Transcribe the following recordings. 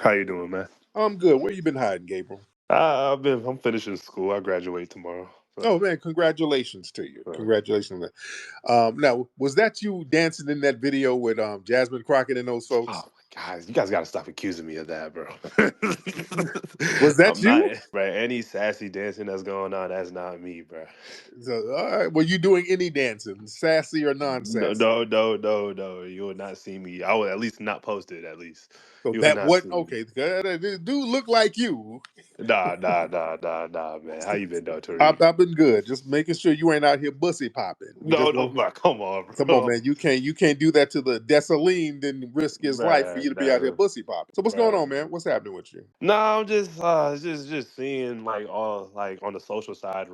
How you doing, man? I'm good. Where you been hiding, Gabriel? I'm finishing school. I graduate tomorrow. So, Oh man, congratulations to you. uh, Congratulations on that. Now, was that you dancing in that video with Jasmine Crockett and those oh folks? my guys, you guys got to stop accusing me of that, bro. Was that I'm not, you? bro. Any sassy dancing that's going on, that's not me, bro. So, all right. Were you doing any dancing, sassy or No, non-sassy? no, no, no, no. You will not see me. I will at least not post it. At least So you will that not what? see me. Okay, that dude look like you. Nah, man. How you been, though, I've, Tariq? I've been good. Just making sure you ain't out here bussy popping. We No, just no, want. bro. Come on, Come on, bro. man. You can't do that to the Desaline, then risk his life for you Man, to be out here no, bussy popping. So what's going on, bro. man? What's happening with you? No, I'm just seeing like all like on the social side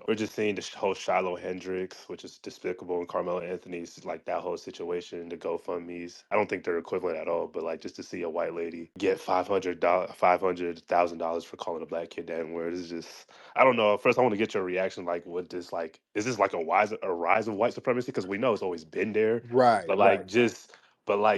we're just seeing the whole Shiloh Hendrix, which is despicable, and Carmelo Anthony's like that whole situation, the GoFundmes. I don't think they're equivalent at all, but like just to see a white lady get $500,000 for calling a black kid the N-word is just I don't know. First, I want to get your reaction. Like, what this like? Is this like a rise of white supremacy? Because we know it's always been there, Right, but right.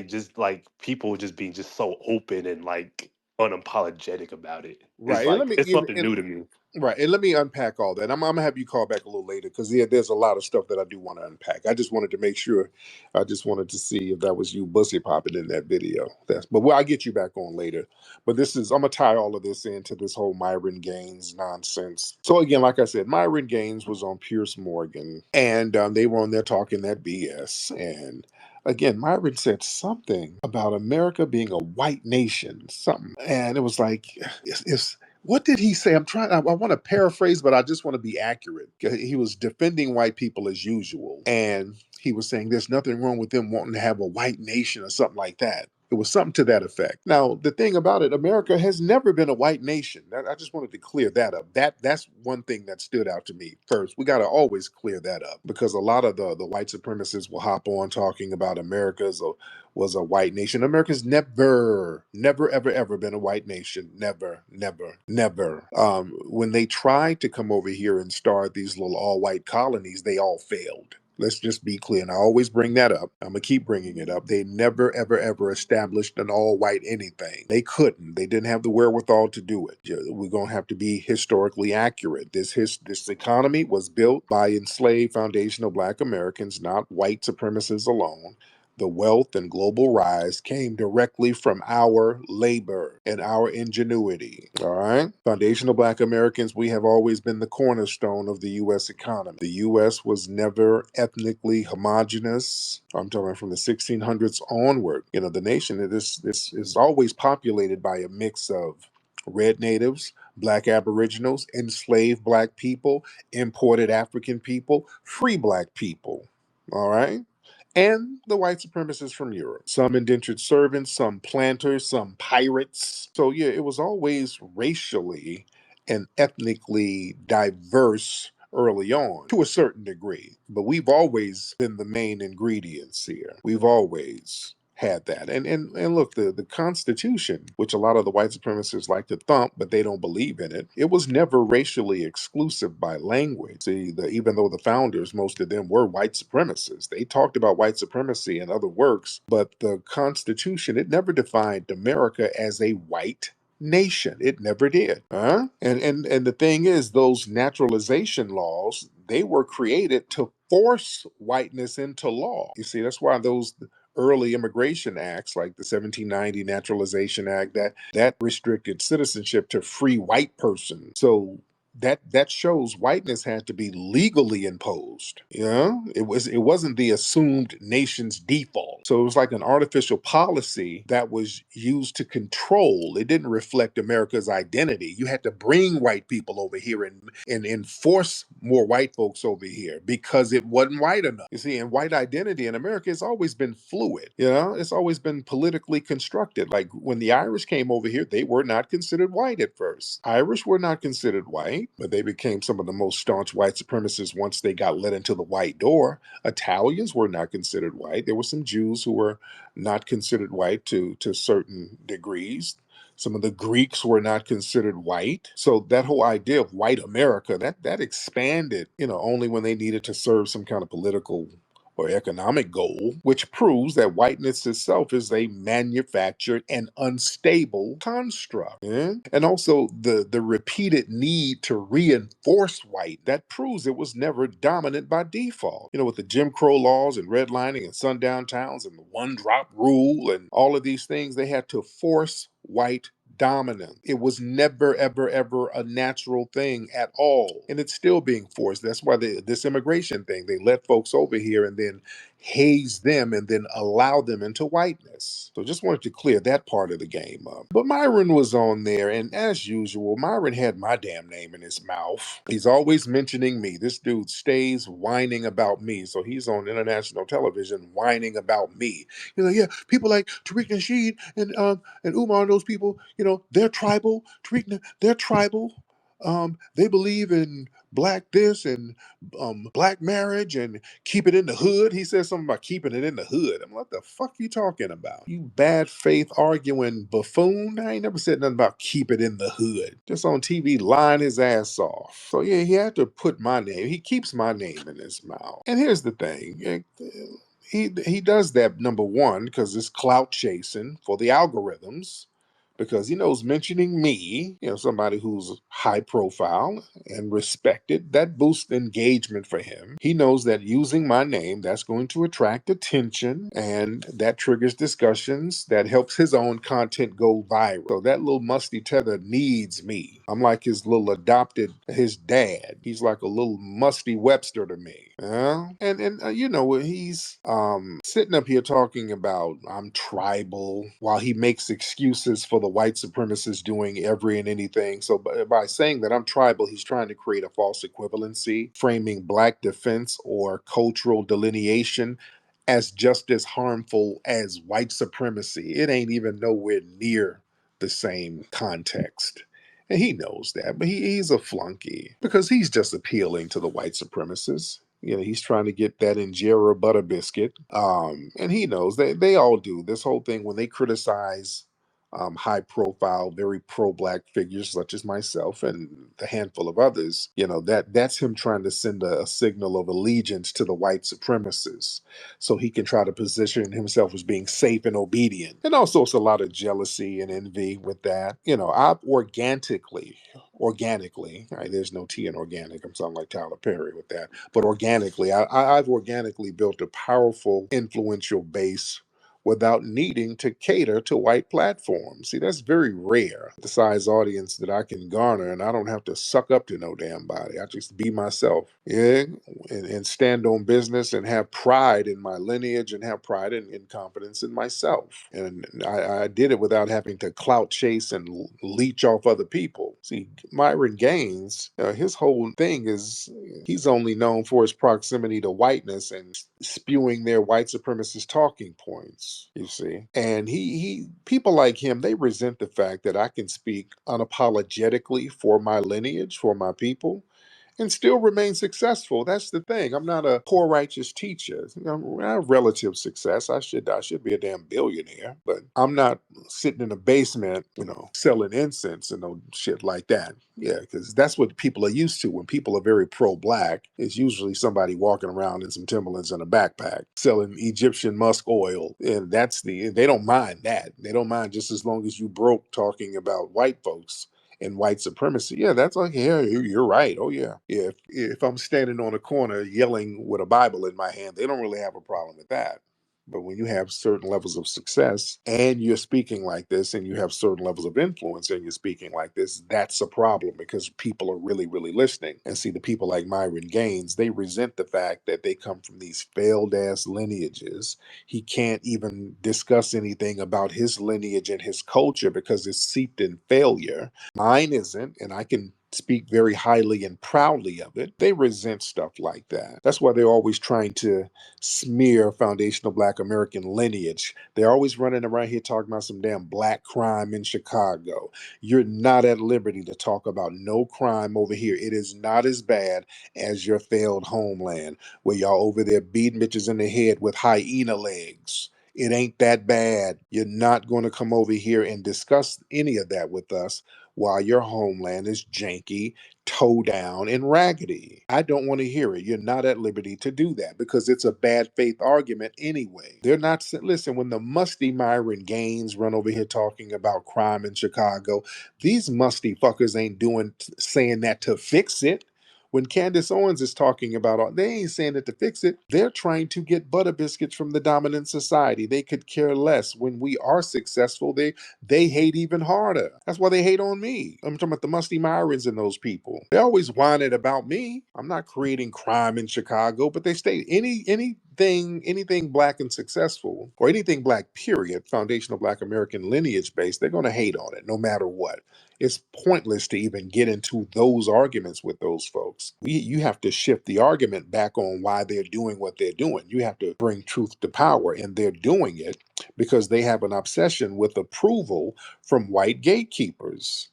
just like people just being just so open and like unapologetic about it. It's Right. And let like me it's something new to me. right. And let me unpack all that. I'm gonna have you call back a little later because there's a lot of stuff that I do want to unpack. I just wanted to make sure. I just wanted to see if that was you bussy popping in that video. But I'll get you back on later. But I'm gonna tie all of this into this whole Myron Gaines nonsense. So again, like I said, Myron Gaines was on Pierce Morgan, and they were on there talking that BS. And again, Myron said something about America being a white nation, something, and it was like, it's what did he say? I want to paraphrase, but I just want to be accurate. He was defending white people as usual. And he was saying there's nothing wrong with them wanting to have a white nation or something like that. It was something to that effect. Now, the thing about it, America has never been a white nation. I just wanted to clear that up. That's one thing that stood out to me first. We got to always clear that up because a lot of the white supremacists will hop on talking about America's was a white nation. America's never, ever been a white nation. Never. When they tried to come over here and start these little all white colonies, they all failed. Let's just be clear. And I always bring that up. I'm going to keep bringing it up. They never, ever established an all white anything. They couldn't. They didn't have the wherewithal to do it. We're going to have to be historically accurate. This economy was built by enslaved foundational Black Americans, not white supremacists alone. The wealth and global rise came directly from our labor and our ingenuity. All right. Foundational Black Americans, we have always been the cornerstone of the U.S. economy. The U.S. was never ethnically homogenous. I'm talking from the 1600s onward. The nation this is always populated by a mix of red natives, Black aboriginals, enslaved Black people, imported African people, free Black people. All right, and the white supremacists from Europe. Some indentured servants, some planters, some pirates. So, yeah, it was always racially and ethnically diverse early on to a certain degree. But we've always been the main ingredients here. We've always had that. And look, the Constitution, which a lot of the white supremacists like to thump, but they don't believe in it, it was never racially exclusive by language. See, even though the founders, most of them were white supremacists, they talked about white supremacy in other works, but the Constitution, it never defined America as a white nation. It never did. Huh? And the thing is, those naturalization laws, they were created to force whiteness into law. You see, that's why those early immigration acts like the 1790 Naturalization Act that restricted citizenship to free white persons. So that shows whiteness had to be legally imposed. It wasn't the assumed nation's default. So it was like an artificial policy that was used to control. It didn't reflect America's identity. You had to bring white people over here and enforce more white folks over here because it wasn't white enough. You see, and white identity in America has always been fluid. It's always been politically constructed. Like when the Irish came over here, they were not considered white at first. Irish were not considered white, but they became some of the most staunch white supremacists once they got let into the white door. Italians were not considered white. There were some Jews who were not considered white to certain degrees. Some of the Greeks were not considered white. So that whole idea of white America, that expanded, only when they needed to serve some kind of political or economic goal, which proves that whiteness itself is a manufactured and unstable construct. Yeah? And also the repeated need to reinforce white, that proves it was never dominant by default. With the Jim Crow laws and redlining and sundown towns and the one drop rule and all of these things, they had to force white dominant. It was never, ever, ever a natural thing at all. And it's still being forced. That's why this immigration thing, they let folks over here and then haze them and then allow them into whiteness. So just wanted to clear that part of the game up. But Myron was on there, and as usual, Myron had my damn name in his mouth. He's always mentioning me. This dude stays whining about me. So he's on international television whining about me. He's like, yeah, people like Tariq Nasheed and Umar and those people, they're tribal. Tariq, they're tribal. They believe in black this and black marriage and keep it in the hood. He says something about keeping it in the hood. I'm like, what the fuck you talking about? You bad faith arguing buffoon. I ain't never said nothing about keep it in the hood. Just on TV lying his ass off. So yeah, he had to put my name. He keeps my name in his mouth. And here's the thing. He does that, number one, because it's clout chasing for the algorithms, because he knows mentioning me, somebody who's high profile and respected, that boosts engagement for him. He knows that using my name, that's going to attract attention, and that triggers discussions that helps his own content go viral. So that little musty tether needs me. I'm like his dad. He's like a little musty Webster to me. And he's sitting up here talking about I'm tribal while he makes excuses for the white supremacists doing every and anything. So by saying that I'm tribal, he's trying to create a false equivalency, framing black defense or cultural delineation as just as harmful as white supremacy. It ain't even nowhere near the same context. And he knows that, but he's a flunky because he's just appealing to the white supremacists. He's trying to get that injera butter biscuit. And he knows they all do this whole thing when they criticize high profile, very pro black figures such as myself and the handful of others. That's him trying to send a signal of allegiance to the white supremacists so he can try to position himself as being safe and obedient. And also it's a lot of jealousy and envy with that. I've organically, right, there's no T in organic. I'm sounding like Tyler Perry with that. But organically, I've organically built a powerful, influential base without needing to cater to white platforms. See, that's very rare, the size audience that I can garner, and I don't have to suck up to no damn body. I just be myself, yeah, and stand on business and have pride in my lineage and have pride and confidence in myself. And I did it without having to clout chase and leech off other people. See, Myron Gaines, his whole thing is he's only known for his proximity to whiteness and spewing their white supremacist talking points, you see. And he people like him, they resent the fact that I can speak unapologetically for my lineage, for my people, and still remain successful. That's the thing. I'm not a poor righteous teacher. I have relative success. I should be a damn billionaire, but I'm not sitting in a basement, selling incense and no shit like that. Yeah, because that's what people are used to. When people are very pro-black, it's usually somebody walking around in some Timberlands and a backpack selling Egyptian musk oil, and they don't mind that. They don't mind just as long as you broke talking about white folks and white supremacy. Yeah, that's like, yeah, you're right. Oh yeah. If I'm standing on a corner yelling with a Bible in my hand, they don't really have a problem with that. But when you have certain levels of success and you're speaking like this and you have certain levels of influence and you're speaking like this, that's a problem because people are really, really listening. And see, the people like Myron Gaines, they resent the fact that they come from these failed ass lineages. He can't even discuss anything about his lineage and his culture because it's seeped in failure. Mine isn't, and I can speak very highly and proudly of it. They resent stuff like that. That's why they're always trying to smear foundational Black American lineage. They're always running around here talking about some damn black crime in Chicago. You're not at liberty to talk about no crime over here. It is not as bad as your failed homeland, where y'all over there beating bitches in the head with hyena legs. It ain't that bad. You're not going to come over here and discuss any of that with us while your homeland is janky, toe down, and raggedy. I don't want to hear it. You're not at liberty to do that because it's a bad faith argument anyway. They're not, listen, when the musty Myron Gaines run over here talking about crime in Chicago, these musty fuckers ain't saying that to fix it. When Candace Owens is talking about they ain't saying it to fix it. They're trying to get butter biscuits from the dominant society. They could care less. When we are successful, they hate even harder. That's why they hate on me. I'm talking about the musty Myrons and those people. They always whining about me. I'm not creating crime in Chicago, but they stay anything black and successful, or anything black, period, foundational black American lineage based, they're gonna hate on it no matter what. It's pointless to even get into those arguments with those folks. You have to shift the argument back on why they're doing what they're doing. You have to bring truth to power, and they're doing it because they have an obsession with approval from white gatekeepers.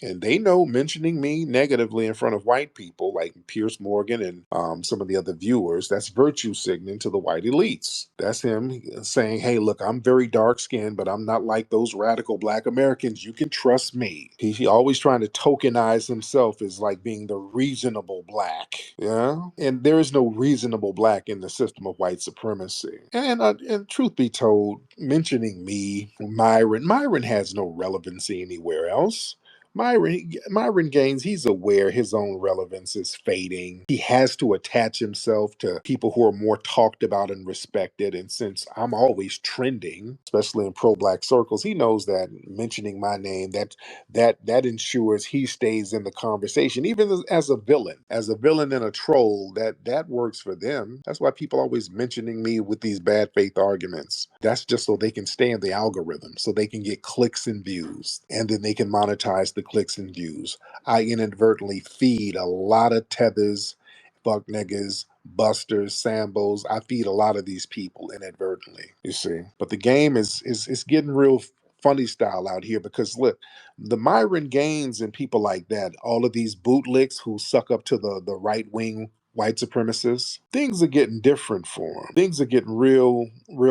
And they know mentioning me negatively in front of white people like Pierce Morgan and some of the other viewers, that's virtue signaling to the white elites. That's him saying, hey, look, I'm very dark skinned, but I'm not like those radical black Americans. You can trust me. He always trying to tokenize himself as like being the reasonable black. Yeah. And there is no reasonable black in the system of white supremacy. And truth be told, mentioning me, Myron has no relevancy anywhere else. Myron Gaines, he's aware his own relevance is fading. He has to attach himself to people who are more talked about and respected. And since I'm always trending, especially in pro-black circles, he knows that mentioning my name, that ensures he stays in the conversation, even as a villain and a troll. That works for them. That's why people always mentioning me with these bad faith arguments. That's just so they can stay in the algorithm, so they can get clicks and views, and then they can monetize the clicks and views. I inadvertently feed a lot of tethers, fuck niggas, busters, sambos. I feed a lot of these people inadvertently, you see. But the game is getting real funny style out here, because look, the Myron Gaines and people like that, all of these bootlicks who suck up to the right wing white supremacists, things are getting different for them. Things are getting real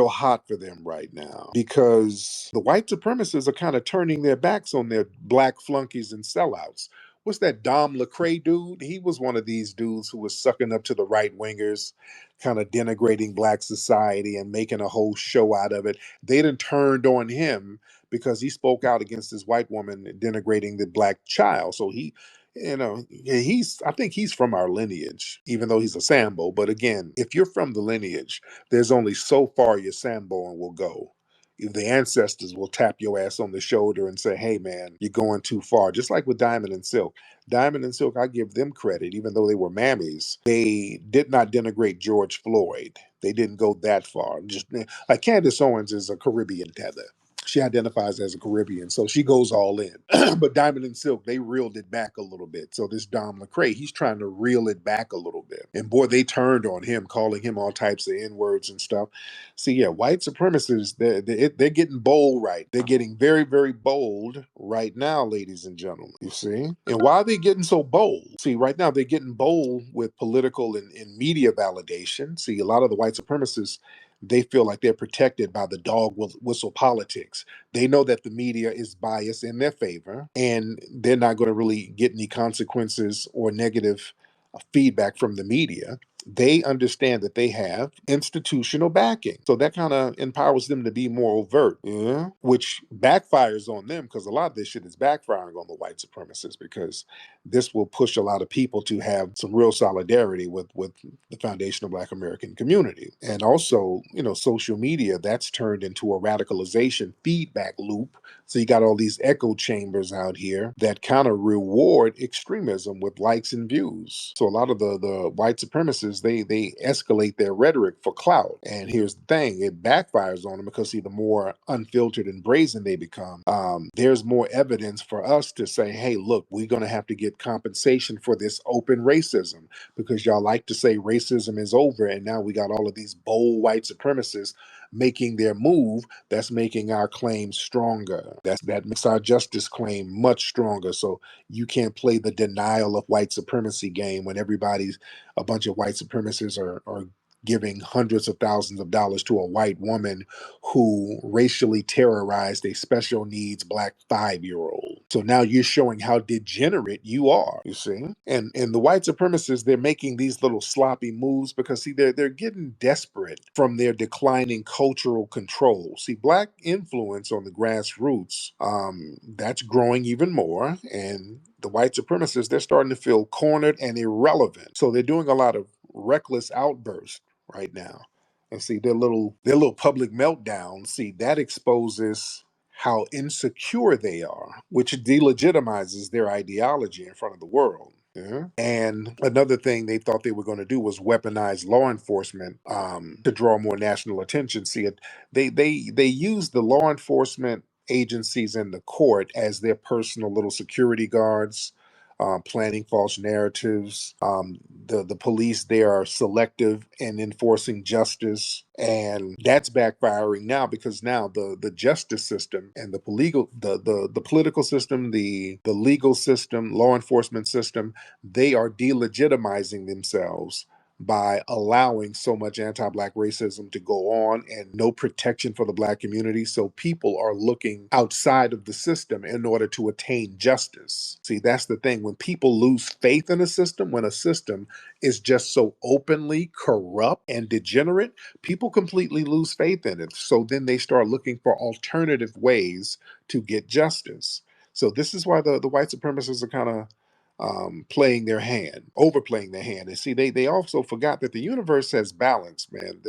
hot for them right now, because the white supremacists are kind of turning their backs on their black flunkies and sellouts. What's that Dom Lecrae dude? He was one of these dudes who was sucking up to the right wingers, kind of denigrating black society and making a whole show out of it. They done turned on him because he spoke out against this white woman denigrating the black child. So I think he's from our lineage, even though he's a Sambo. But again, if you're from the lineage, there's only so far your Samboing will go. If the ancestors will tap your ass on the shoulder and say, hey man, you're going too far. Just like with Diamond and Silk. Diamond and Silk, I give them credit, even though they were mammies. They did not denigrate George Floyd. They didn't go that far. Just like Candace Owens is a Caribbean tether. She identifies as a Caribbean, so she goes all in. But Diamond and Silk, they reeled it back a little bit. So this Dom Lecrae, he's trying to reel it back a little bit. And boy, they turned on him, calling him all types of N-words and stuff. See, yeah, white supremacists, they're getting bold right. They're getting very, very bold right now, ladies and gentlemen. You see? And why are they getting so bold? See, right now, they're getting bold with political and media validation. See, a lot of the white supremacists, they feel like they're protected by the dog whistle politics. They know that the media is biased in their favor, and they're not going to really get any consequences or negative feedback from the media. They understand that they have institutional backing. So that kind of empowers them to be more overt, yeah, which backfires on them, because a lot of this shit is backfiring on the white supremacists, because this will push a lot of people to have some real solidarity with the foundational Black American community. And also, social media, that's turned into a radicalization feedback loop. So you got all these echo chambers out here that kind of reward extremism with likes and views. So a lot of the white supremacists, they escalate their rhetoric for clout. And here's the thing, it backfires on them, because see, the more unfiltered and brazen they become, there's more evidence for us to say, hey, look, we're going to have to get compensation for this open racism, because y'all like to say racism is over, and now we got all of these bold white supremacists making their move. That's making our claim stronger. That makes our justice claim much stronger. So you can't play the denial of white supremacy game when a bunch of white supremacists are giving hundreds of thousands of dollars to a white woman who racially terrorized a special needs Black 5-year-old. So now you're showing how degenerate you are, you see? And the white supremacists, they're making these little sloppy moves because see, they're getting desperate from their declining cultural control. See, black influence on the grassroots, that's growing even more. And the white supremacists, they're starting to feel cornered and irrelevant. So they're doing a lot of reckless outbursts right now. And see, their little public meltdown, see, that exposes how insecure they are, which delegitimizes their ideology in front of the world. Yeah. And another thing they thought they were going to do was weaponize law enforcement to draw more national attention. See, they use the law enforcement agencies in the court as their personal little security guards, planting false narratives. The police, they are selective in enforcing justice, and that's backfiring now because now the justice system and the political system, the legal system, law enforcement system, they are delegitimizing themselves by allowing so much anti-black racism to go on and no protection for the black community. So people are looking outside of the system in order to attain justice. See, that's the thing. When people lose faith in a system, when a system is just so openly corrupt and degenerate, people completely lose faith in it. So then they start looking for alternative ways to get justice. So this is why the white supremacists are kind of playing their hand, overplaying their hand. And see, they also forgot that the universe has balance, man.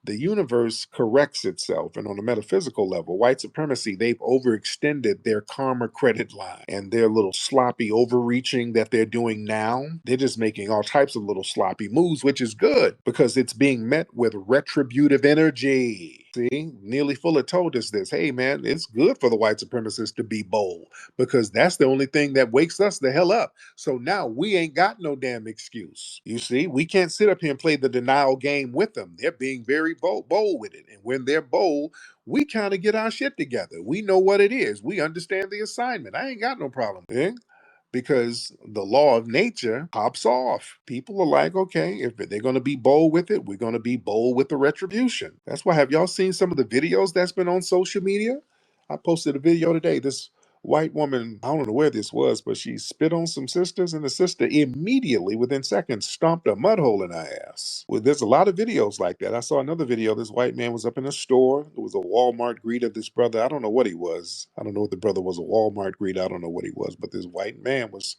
The universe corrects itself. And on a metaphysical level, white supremacy, they've overextended their karma credit line and their little sloppy overreaching that they're doing now. They're just making all types of little sloppy moves, which is good because it's being met with retributive energy. See, Neely Fuller told us this. Hey, man, it's good for the white supremacists to be bold because that's the only thing that wakes us the hell up. So now we ain't got no damn excuse. You see, we can't sit up here and play the denial game with them. They're being very bold with it. And when they're bold, we kind of get our shit together. We know what it is. We understand the assignment. I ain't got no problem. Eh? Because the law of nature pops off. People are like, okay, if they're going to be bold with it, we're going to be bold with the retribution. That's why, have y'all seen some of the videos that's been on social media? I posted a video today. This white woman, I don't know where this was, but she spit on some sisters, and the sister immediately, within seconds, stomped a mud hole in her ass. Well, there's a lot of videos like that. I saw another video. This white man was up in a store. It was a Walmart greet of this brother. I don't know what he was. I don't know if the brother was a Walmart greet. I don't know what he was, but this white man was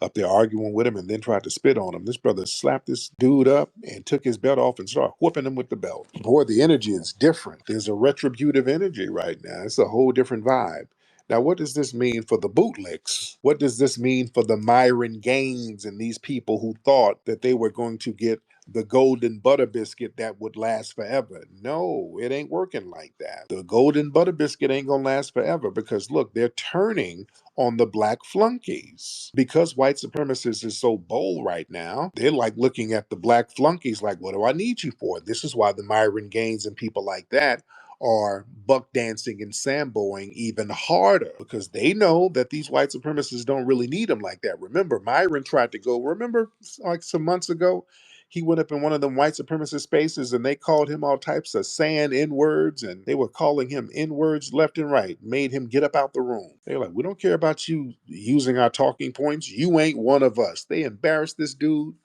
up there arguing with him and then tried to spit on him. This brother slapped this dude up and took his belt off and started whooping him with the belt. Boy, the energy is different. There's a retributive energy right now. It's a whole different vibe. Now, what does this mean for the bootlicks? What does this mean for the Myron Gaines and these people who thought that they were going to get the golden butter biscuit that would last forever? No, it ain't working like that. The golden butter biscuit ain't gonna last forever because look, they're turning on the black flunkies. Because white supremacists is so bold right now, they're like looking at the black flunkies like, what do I need you for? This is why the Myron Gaines and people like that are buck dancing and samboing even harder because they know that these white supremacists don't really need them like that. Remember, Myron tried to go, remember like some months ago, he went up in one of them white supremacist spaces and they called him all types of saying N-words and they were calling him N-words left and right, made him get up out the room. They're like, we don't care about you using our talking points. You ain't one of us. They embarrassed this dude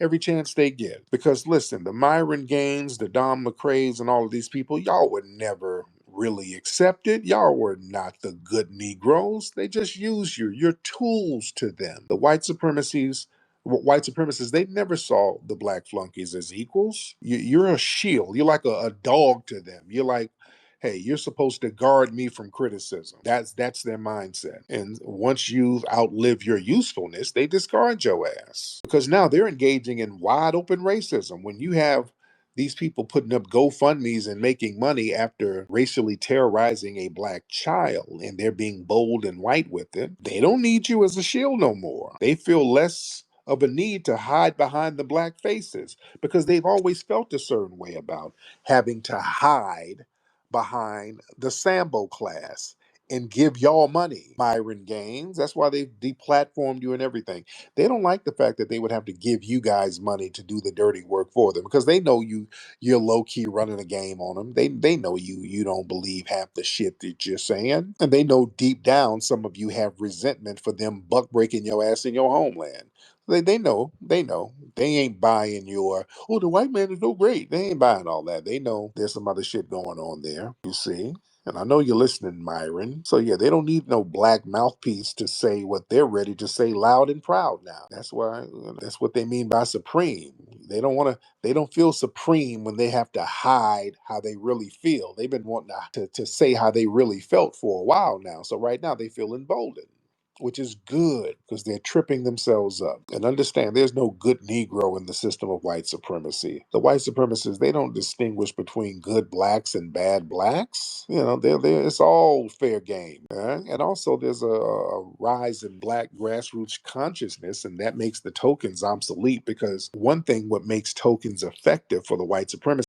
every chance they get. Because listen, the Myron Gaines, the Don McCraes, and all of these people, y'all were never really accepted. Y'all were not the good Negroes. They just use you. You're tools to them. The white supremacists, they never saw the black flunkies as equals. You're a shield. You're like a dog to them. You're like, hey, you're supposed to guard me from criticism. That's their mindset. And once you've outlived your usefulness, they discard your ass. Because now they're engaging in wide open racism. When you have these people putting up GoFundMe's and making money after racially terrorizing a black child and they're being bold and white with it, they don't need you as a shield no more. They feel less of a need to hide behind the black faces because they've always felt a certain way about having to hide behind the Sambo class. and give y'all money, Myron Gaines. That's why they deplatformed you and everything. They don't like the fact that they would have to give you guys money to do the dirty work for them because they know you're low key running a game on them. They know you don't believe half the shit that you're saying, and they know deep down some of you have resentment for them buck breaking your ass in your homeland. They know they ain't buying your, oh, the white man is so great. They ain't buying all that. They know there's some other shit going on there. You see. And I know you're listening, Myron. So yeah, they don't need no black mouthpiece to say what they're ready to say loud and proud now. That's why that's what they mean by supreme. They don't want to they don't feel supreme when they have to hide how they really feel. They've been wanting to say how they really felt for a while now. So right now they feel emboldened, which is good because they're tripping themselves up. And understand there's no good Negro in the system of white supremacy. The white supremacists, they don't distinguish between good blacks and bad blacks. You know, it's all fair game. And also there's a rise in black grassroots consciousness, and that makes the tokens obsolete because one thing what makes tokens effective for the white supremacists